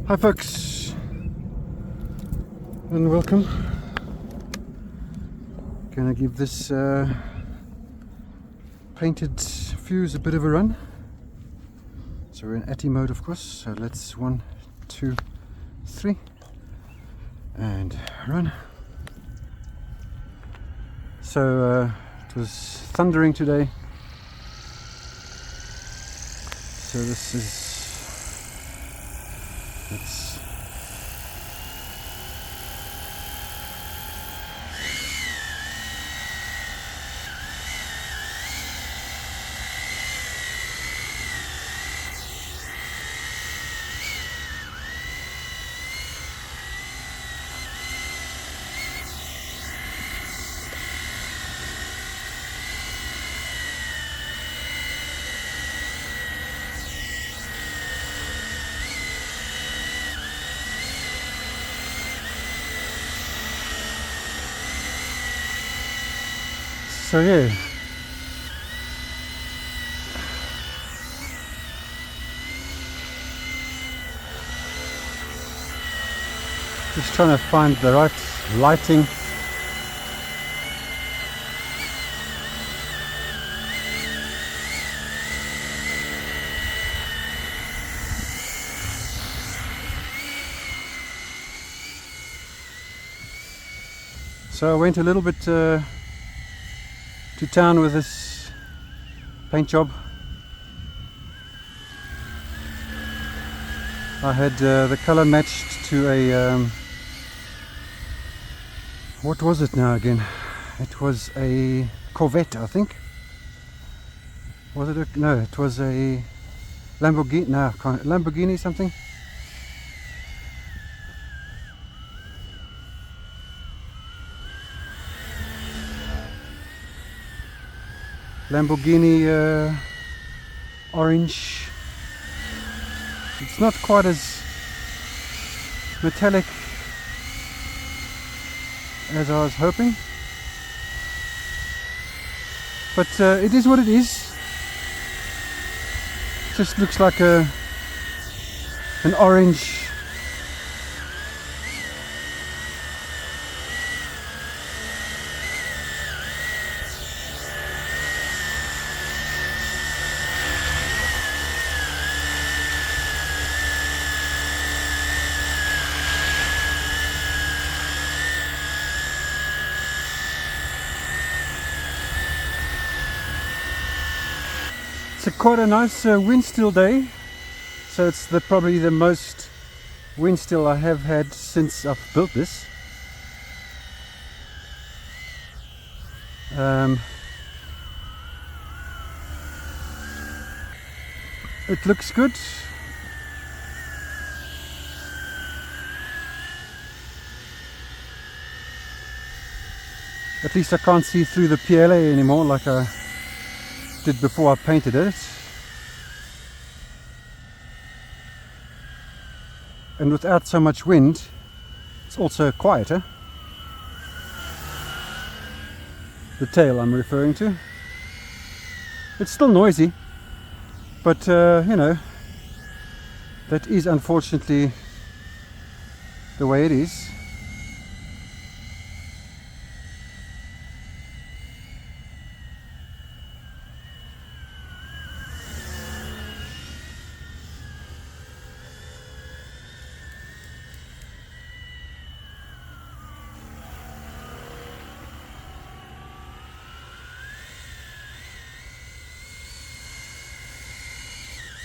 Hi folks, and welcome. Gonna give this painted fuse a bit of a run. So we're in ATTI mode, of course, so let's 1, 2, 3 and run. So it was thundering today, so this is so yeah. Just trying to find the right lighting. So I went a little bit to town with this paint job. I had the color matched to a what was it now again? It was a Corvette, I think. Was it a, no, it was a Lamborghini, no, Lamborghini something. Lamborghini orange. It's not quite as metallic as I was hoping, but it is what it is. Just looks like an orange It's quite a nice wind still day, so it's probably the most wind still I have had since I've built this. It looks good. At least I can't see through the PLA anymore like I did before I painted it. And without so much wind, it's also quieter. The tail I'm referring to. It's still noisy, but you know, that is unfortunately the way it is.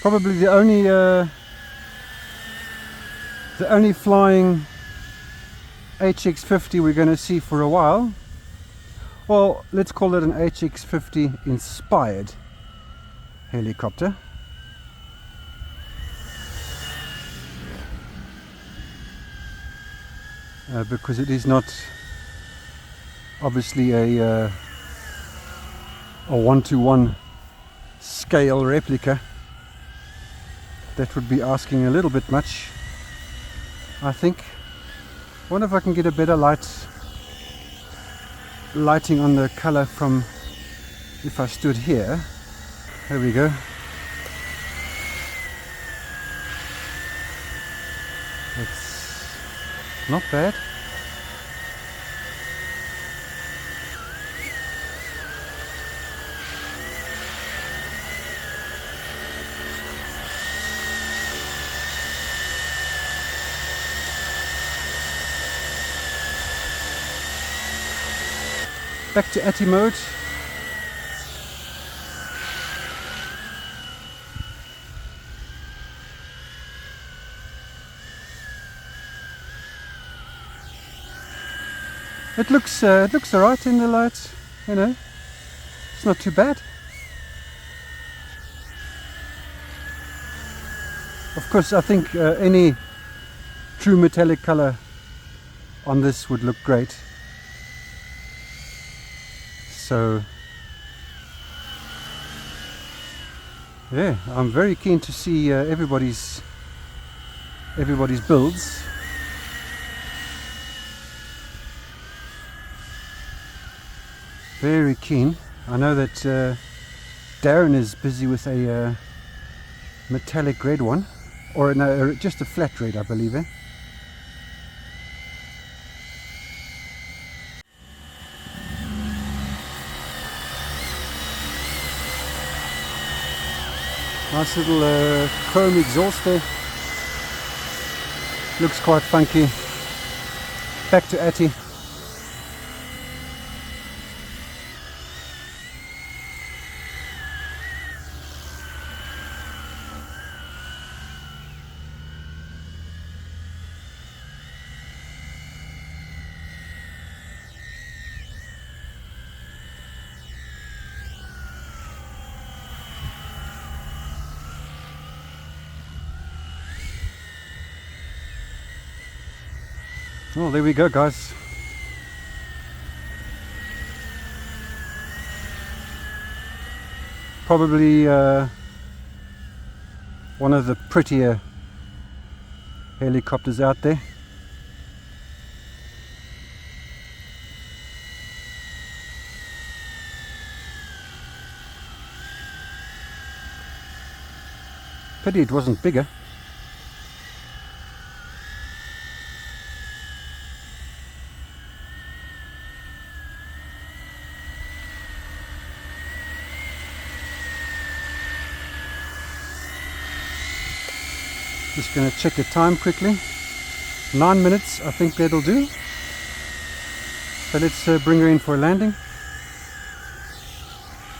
Probably the only flying HX50 we're going to see for a while. Well, let's call it an HX50 inspired helicopter. Because it is not obviously a 1-to-1 scale replica. That would be asking a little bit much, I think. Wonder if I can get a better lighting on the color from if I stood here. There we go. It's not bad. Back to ATI mode. It looks alright in the lights, you know. It's not too bad. Of course, I think any true metallic color on this would look great. So yeah, I'm very keen to see everybody's builds. Very keen. I know that Darren is busy with a metallic red one, or no, just a flat red, I believe. Nice little chrome exhaust there. Looks quite funky. Back to ATI. Well, there we go, guys. Probably one of the prettier helicopters out there. Pity it wasn't bigger. Just going to check the time quickly. 9 minutes, I think that'll do. So let's bring her in for a landing,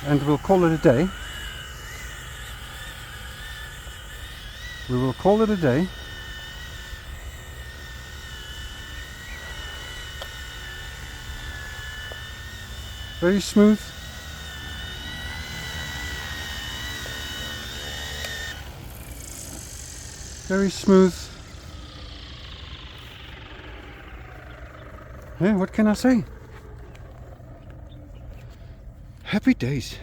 and we'll call it a day. We will call it a day. Very smooth. Very smooth. Yeah, what can I say? Happy days.